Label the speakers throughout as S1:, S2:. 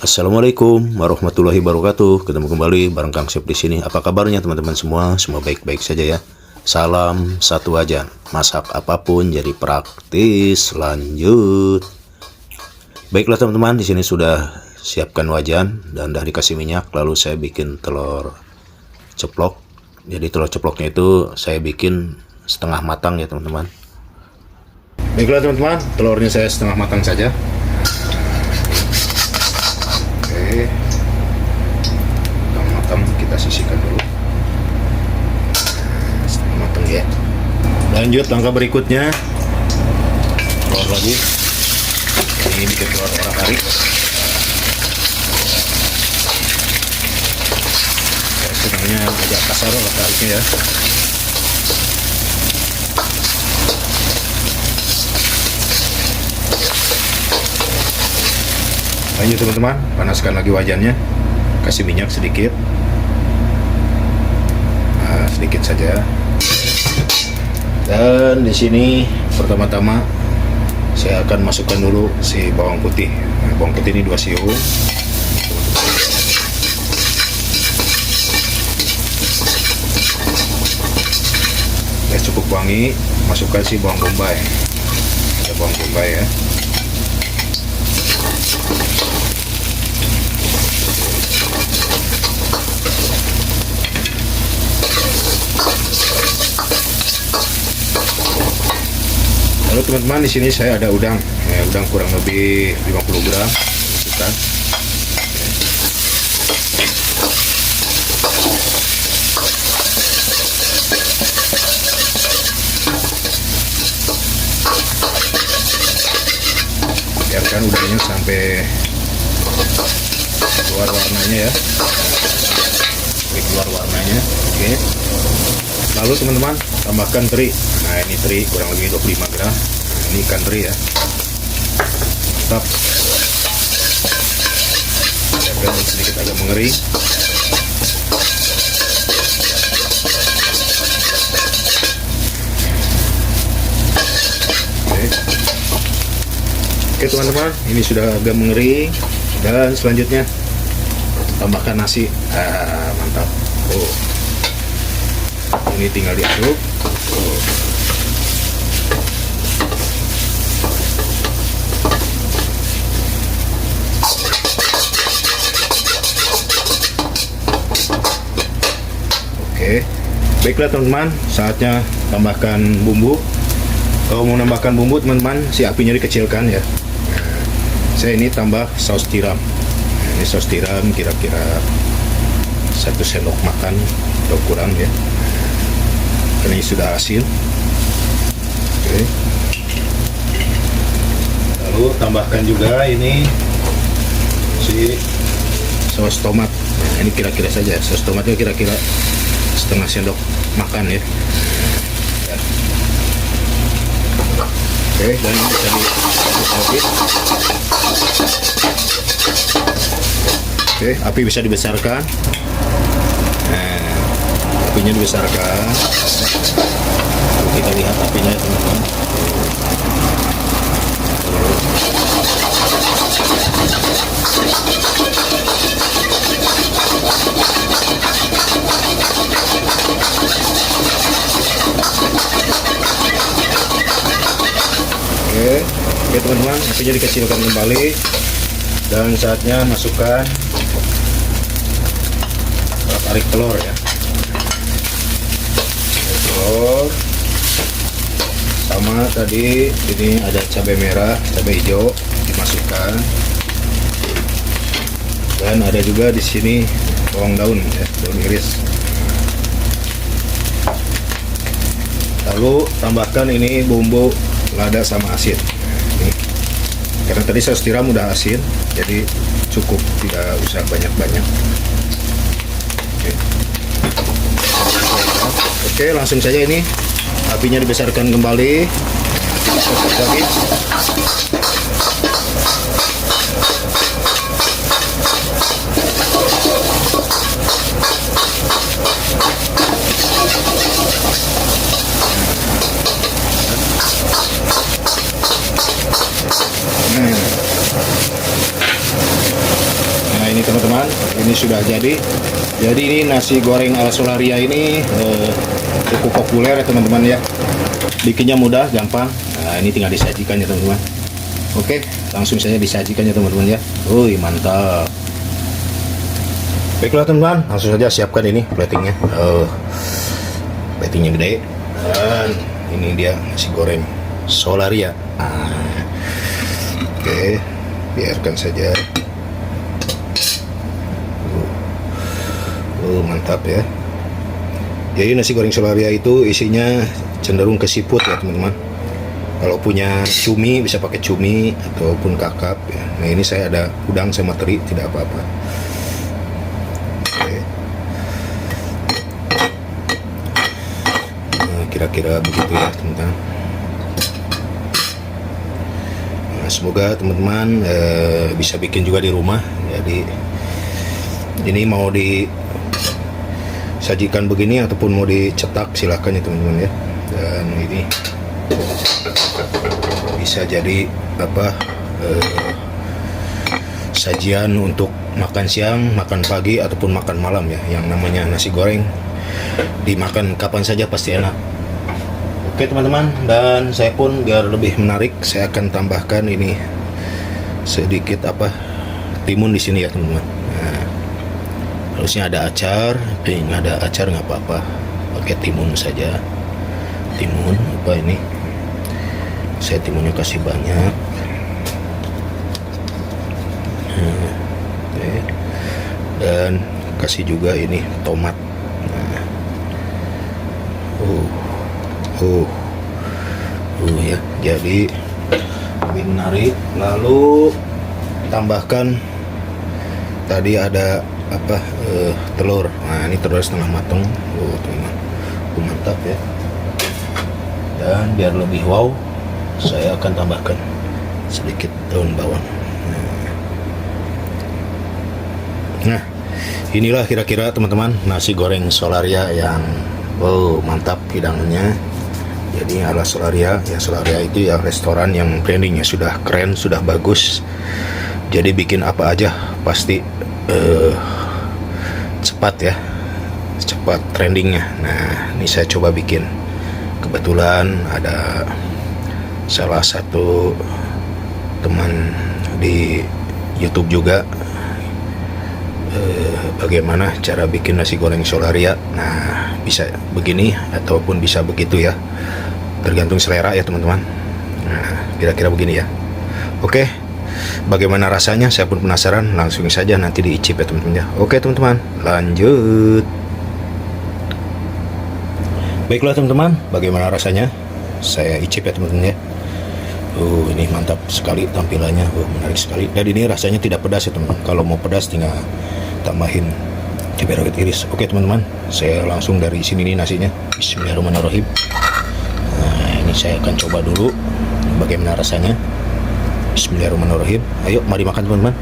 S1: Assalamualaikum warahmatullahi wabarakatuh. Ketemu kembali bareng Kang Sep di sini. Apa kabarnya teman-teman semua? Semua baik-baik saja ya. Salam satu wajan. Masak apapun jadi praktis. Lanjut. Baiklah teman-teman, di sini sudah siapkan wajan dan udah dikasih minyak. Lalu saya bikin telur ceplok. Jadi telur ceploknya itu saya bikin setengah matang ya teman-teman. Baiklah teman-teman, telurnya saya setengah matang saja. Matang kita sisihkan dulu setengah matang ya. Lanjut langkah berikutnya, telur lagi. Ini bikin telur orak-arik. Sebenarnya agak kasar orak-ariknya ya. Lanjut teman-teman, panaskan lagi wajannya, kasih minyak sedikit, sedikit saja. Dan di sini pertama-tama saya akan masukkan dulu si bawang putih. Bawang putih ini 2 siung. Ya cukup wangi, masukkan si bawang bombay. Ada bawang bombay ya. Lalu teman-teman, di sini saya ada udang, udang kurang lebih 50 gram. Masukkan. Biarkan udangnya sampai keluar warnanya ya, keluar warnanya. Oke. Lalu teman-teman, tambahkan teri. Nah ini teri kurang lebih 25 gram. Ini ikan teri ya. Mantap. Biarkan sedikit agak mengering. Oke teman-teman, ini sudah agak mengering. Dan selanjutnya tambahkan nasi. Mantap. Ini tinggal diaduk. Oke, baiklah teman-teman, saatnya tambahkan bumbu. Kalau mau menambahkan bumbu teman-teman, si apinya dikecilkan ya. Saya ini tambah saus tiram. Ini saus tiram kira-kira 1 sendok makan atau kurang ya. Karena ini sudah asin. Oke. Lalu tambahkan juga ini si saus tomat. Nah, ini kira-kira saja. Saus tomatnya kira-kira setengah sendok makan ya. Oke, dan ini bisa diaduk. Oke, api bisa dibesarkan. Nah, apinya dibesarkan. Kita lihat apinya teman-teman. Oke teman-teman, apinya dikecilkan kembali dan saatnya masukkan tarik telur ya. Telur sama tadi ini ada cabai merah, cabai hijau dimasukkan, dan ada juga di sini bawang daun ya, daun iris. Lalu tambahkan ini bumbu lada sama asin. Ini. Karena tadi saus tiram udah asin, jadi cukup, tidak usah banyak-banyak. Oke, langsung saja ini apinya dibesarkan kembali. Lagi. ini sudah jadi. Jadi ini nasi goreng ala Solaria ini cukup populer ya teman-teman ya. Bikinnya mudah, gampang. Nah, ini tinggal disajikan ya teman-teman. Oke, langsung saja disajikan ya teman-teman ya. Wih, mantap. Baiklah teman-teman, langsung saja siapkan ini platingnya. Platingnya gede. Dan ini dia nasi goreng Solaria. Oke, biarkan saja. Mantap ya. Jadi nasi goreng Solaria itu isinya cenderung ke siput ya teman-teman. Kalau punya cumi bisa pakai cumi ataupun kakap ya. Nah ini saya ada udang sama teri, tidak apa-apa. Oke. Nah, kira-kira begitu ya teman-teman. Nah, semoga teman-teman bisa bikin juga di rumah. Jadi ini mau disajikan begini ataupun mau dicetak silahkan ya teman-teman ya. Dan ini bisa jadi sajian untuk makan siang, makan pagi ataupun makan malam ya. Yang namanya nasi goreng dimakan kapan saja pasti enak. Oke teman-teman, dan saya pun biar lebih menarik saya akan tambahkan ini sedikit timun di sini ya teman-teman. Nah, harusnya ada acar, tapi nggak ada acar nggak apa-apa, pakai timun saja. Timun ini saya timunnya kasih banyak. Oke. Dan kasih juga ini tomat. Ya jadi lebih menarik. Lalu tambahkan tadi ada telur. Nah ini telur setengah matang. Teman, mantap ya. Dan biar lebih wow, saya akan tambahkan sedikit daun bawang. Nah, inilah kira-kira teman-teman nasi goreng Solaria yang mantap hidangannya. Jadi ala Solaria, ya Solaria itu ya restoran yang brandingnya sudah keren, sudah bagus. Jadi bikin apa aja pasti cepat ya, cepat trendingnya. Nah, ini saya coba bikin. Kebetulan ada salah satu teman di YouTube juga bagaimana cara bikin nasi goreng Solaria. Nah bisa begini ataupun bisa begitu ya, tergantung selera ya teman-teman. Nah kira-kira begini ya. Oke, bagaimana rasanya saya pun penasaran, langsung saja nanti diicip ya teman-teman ya. Oke teman-teman, lanjut. Baiklah teman-teman, bagaimana rasanya? Saya icip ya teman-teman ya. Ini mantap sekali tampilannya, menarik sekali. Dan ini rasanya tidak pedas ya teman-teman. Kalau mau pedas tinggal tambahin cabai rawit iris. Oke teman-teman, saya langsung dari sini nih nasinya. Bismillahirrahmanirrahim. Nah ini saya akan coba dulu bagaimana rasanya. Bismillahirrahmanirrahim. Ayo mari makan teman-teman.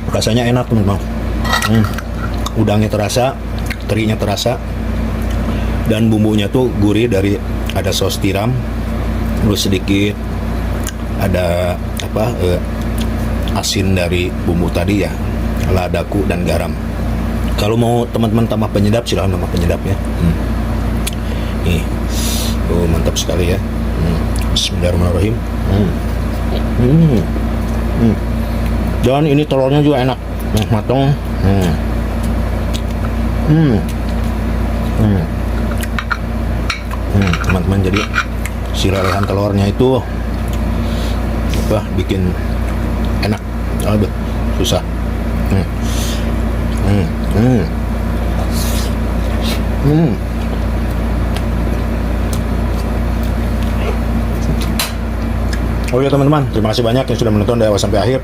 S1: Rasanya enak teman-teman. Udangnya terasa, terinya terasa, dan bumbunya tuh gurih dari ada saus tiram, terus sedikit ada asin dari bumbu tadi ya, ladaku dan garam. Kalau mau teman-teman tambah penyedap silahkan tambah penyedap ya. Nih, mantap sekali ya. Bismillahirrahmanirrahim. Dan ini telurnya juga enak, matang. Teman-teman, jadi si lelehan telurnya itu bikin enak. Aduh, susah. Oh ya teman-teman, terima kasih banyak yang sudah menonton dari awal sampai akhir.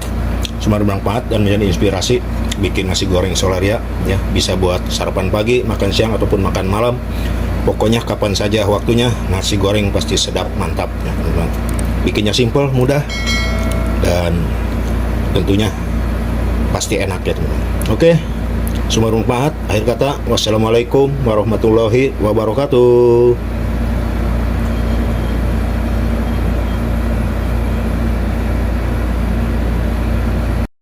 S1: Semoga bermanfaat dan menjadi inspirasi bikin nasi goreng Solaria ya. Bisa buat sarapan pagi, makan siang ataupun makan malam. Pokoknya kapan saja waktunya, nasi goreng pasti sedap, mantap ya teman-teman. Bikinnya simple, mudah, dan tentunya pasti enak ya teman-teman. Oke, semoga bermanfaat. Akhir kata, wassalamualaikum warahmatullahi wabarakatuh.